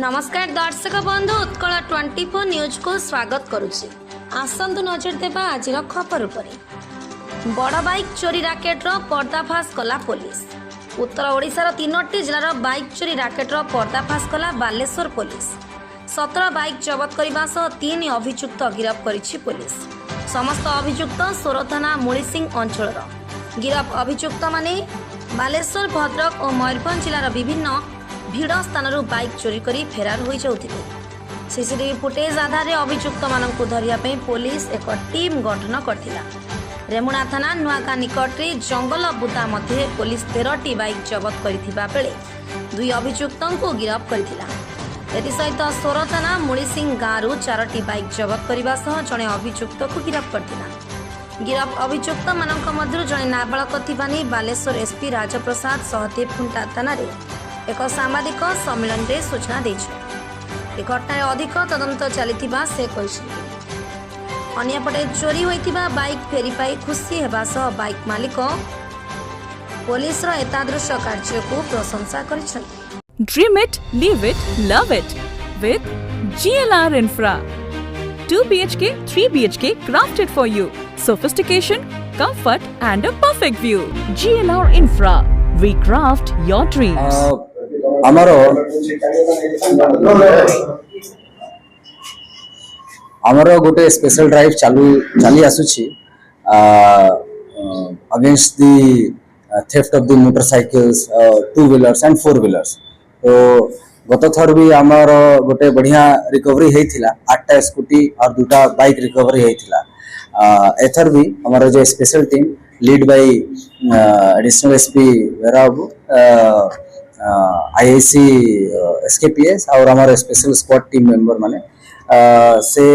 नमस्कार दर्शक बंधु उत्कल 24 न्यूज को स्वागत करुछि। आसंतु नजर देबा आज खबर उपर। बड़ बाइक चोरी राकेटर पर्दाफाश कला पुलिस। उत्तर ओडिशार 3टी जिलार बाइक चोरी राकेटर पर्दाफाश कला बालेश्वर पुलिस। 17 बाइक जबत करने सह 3 अभियुक्त गिरफ करिछि पुलिस। समस्त अभियुक्त सोर थाना मुलिसिंग अंचल। गिरफ अभियुक्त माने बालेश्वर भद्रक और मयूरभंज जिलार विभिन्न भिड़ स्थान बाइक चोरी करी फेरार हो जाउथिले। सीसीटीवी फुटेज आधार अभियुक्त मानक धरिया पुलिस एक टीम गठन करथिला। रेमुणा थाना नुआका निकट रे जंगल बुदा मध्य पुलिस 13टी बाइक जबत करिथिबा बेले 2 अभियुक्तों को गिरफ करथिला। एथि सहित सोर थाना मुलिसिंग गाँव 4टी बाइक जबत करने सह जड़े अभियुक्त को गिरफ करथिला। गिरफ अभियुक्त मानक मध्य जड़े नाबालक थिबा नै बालेश्वर एसपी राजप्रसाद सहदेव खुंटा थाना एक साम्बादिक सम्मेलन में सूचना दी। घटना अधिक तदंत चली से अन्यपटे चोरी होइतिबा बाइक फेरी पाई खुशी हेबा सह बाइक मालिक पुलिस एतादृश कार्य को प्रशंसा करिसेंति। Dream it, live it, love it with GLR Infra. 2 BHK, 3 BHK crafted for you. Sophistication, comfort and a perfect view. GLR Infra. We craft your dreams. आमर गोटे स्पेशल ड्राइव चली आसुची against the theft of the motorcycles, 2 wheelers and 4 wheelers. तो गत थर भी आमर गोटे बढ़िया रिकवरी होइथिला। 8टा स्कूटी और 2टा बाइक रिकवरी होइथिला। एथर भी हमारा जो special team lead by additional SP वेराबू, IIC SKPS और हमारे स्पेशल स्क्वाड टीम मेंबर माने से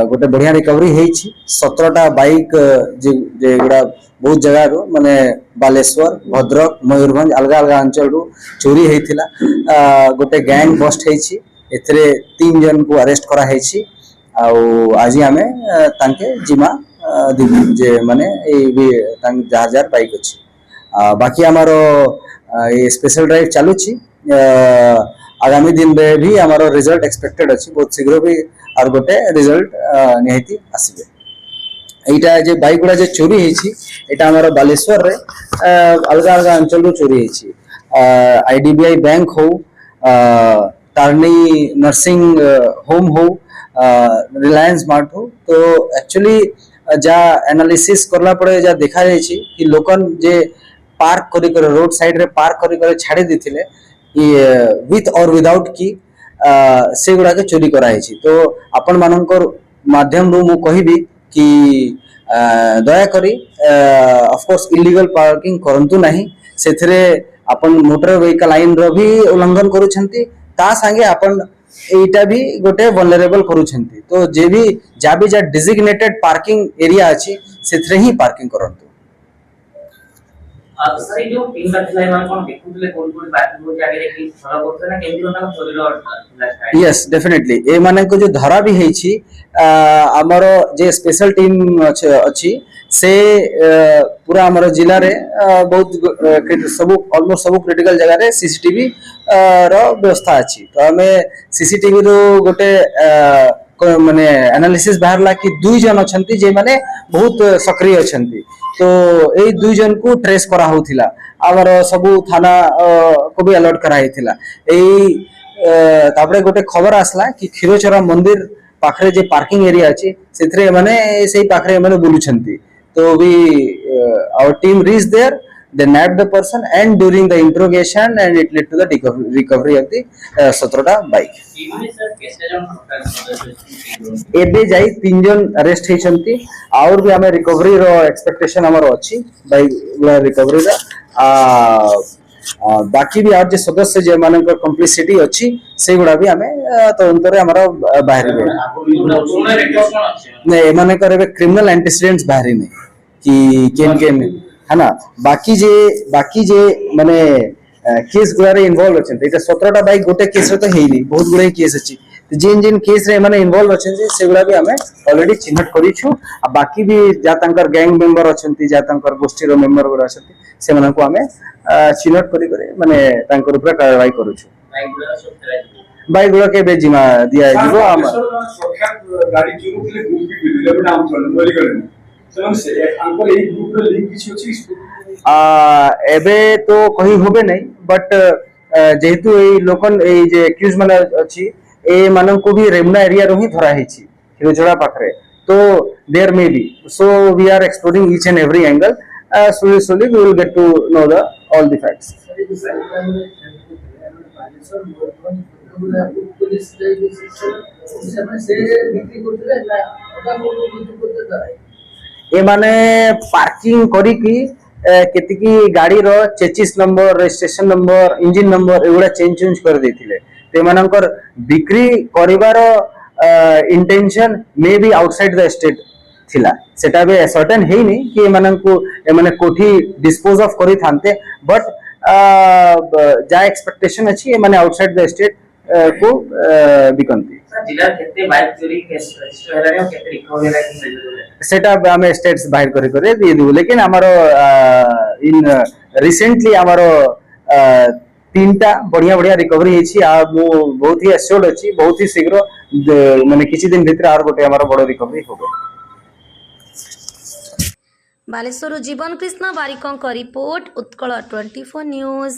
गोटे बढ़िया रिकवरी होइछि। 17टा बाइक जे गुडा बहुत जगह रो माने बालेश्वर, भद्रक, मयूरभंज अलग अलग अंचल रो चोरी होइथिला। गोटे गैंग बस्ट होइछि। एथरे 3 जन को अरेस्ट करा होइछि। आउ आज आमे तांके जिमा जे माने जार बाइक अछि। बाकी हमारो ये स्पेशल ड्राइव चलुची। आगामी दिन में भी हमारा रिजल्ट एक्सपेक्टेड अच्छी। बहुत शीघ्र भी और गोटे रिजल्ट निहाती आसबे। एटा जे बाइक गुडा जे चोरी होइछि एटा हमारा बालेश्वर रे अलग अलग अंचल रो चोरी होइछि। IDBI बैंक हो, टार्नी नर्सिंग होम हो, रिलायंस मार्ट हो। तो एक्चुअली जा एनालिसिस करला पड़े जा देखा जाइछि कि लोकन जे पार्क कर रोड साइड रे पार्क कर छाड़ी देथिले विथ और विदाउट की से गुडा के चोरी करा है। तो आपण मानकर माध्यम रो मु कहिबी कि दया करी ऑफ कोर्स इलीगल पार्किंग करंतु नहीं। सेथरे आपण मोटर व्हीकल आईन रो भी उल्लंघन करूछंती। ता संगे आपण एटा भी गोटे वल्नरेबल करूछंती। तो जे भी जा डिजिग्नेटेड पार्किंग एरिया अछि सेथरे ही पार्किंग करंतु। सर जो टीम रखला है कोन देखुले कोन बात हो जागे कि थोड़ा करते ना केंद्र ना चोरी लो। यस डेफिनेटली ए माने को जो धरा भी हेछि हमर जे स्पेशल टीम अछि से पूरा हमर जिला रे बहुत सब ऑलमोस्ट सब क्रिटिकल जगह रे सीसीटीवी रो व्यवस्था अछि। तो हमें सीसीटीवी रो गोटे माने एनालिसिस बाहरला कि 2 जन अछंती जे माने बहुत सक्रिय अछंती। तो ए 2 जन को ट्रेस करा होथिला। आवर सब थाना को भी अलर्ट करा हेथिला। एई तापरे गोटे खबर आसला कि खीरोचरा मंदिर पाखरे जे पार्किंग एरिया अछि सेथरे माने सेही पाखरे माने बुलुछंती। तो we our team reach there, they nabbed the person and during the interrogation and it led to the recovery of the 17टा बाइक। एबे जाई 3 जन अरेस्ट हेछंती। और भी हमें रिकवरी रो एक्सपेक्टेशन हमर अछि बाइक रिकवरी रा। बाकी भी और जे सदस्य जे मानकर कंप्लिसिटी अछि से गुडा भी हमें तदंत रे हमरा बाहर ने माने करे क्रिमिनल एंटीसीडेंट्स बाहर नहीं कि केन है ना। बाकी जे माने केस गुडा रे इन्वॉल्व अछन। एटा 17टा बाइक गोटे केस रे तो हेई नहीं, बहुत गुडे केस अछि। जिन केस रे माने इन्वॉल्व अछन से गुडा भी हमें ऑलरेडी चिन्हट करी छु। आ बाकी भी जा तांकर गैंग मेंबर अछंती, जा तांकर गोष्ठी रो मेंबर गुडा अछंती से माने को हमें चिन्हट करी माने तांकर ऊपर कार्रवाई करू छु। बाइक गुड़ा के जिमा दिया जीव आम गाड़ी किनुଥିଲେ ଗ୍ରୁପ ବି ମିଳିଲେ ଗୋଟେ ଆମ ଚଳ ମରିଗଲେ ସେମାନେ ସେ ତାଙ୍କର ଏଇ ଗ୍ରୁପରେ ଲିଙ୍କ କିଛି ଅଛି एबे तो कही होबे नहीं बट जेहेतु ए लोकन ए जे एक्यूज माने अछि ए मानन को भी रेमना एरिया रो ही धरा हेछि हिरोजड़ा पाखरे तो there may be so we are exploring each and every angle slowly we will get to know the all the facts ए माने पार्किंग करी की केतिकी गाड़ी रो chassis number registration number engine number एगुड़ा चेंज कर देथिले ते मानकर बिक्री करिवार intention may be outside the state थिला सेटा बे सर्टेन हेनी कि एमानंकु एमाने कोठी डिस्पोज ऑफ करी थानते बट जा एक्सपेक्टेशन अछि एमाने आउटसाइड द स्टेट को बिकंती जिला केते बाइक चोरी केस रजिस्टर हेलाने और केते रिकवरी हेला कि सेटा हमें स्टेट्स बाहर करे दे दु लेकिन हमारो इन रिसेंटली हमारो तीनटा बढ़िया बढ़िया रिकवरी हेछि आ मु बहुत ही एश्योर्ड अछि बहुत ही शीघ्र माने किछि दिन भीतर आर गोटे हमारो बड़ रिकवरी होबे बालेश्वर जीवन कृष्ण बारिकों रिपोर्ट उत्कल 24 न्यूज।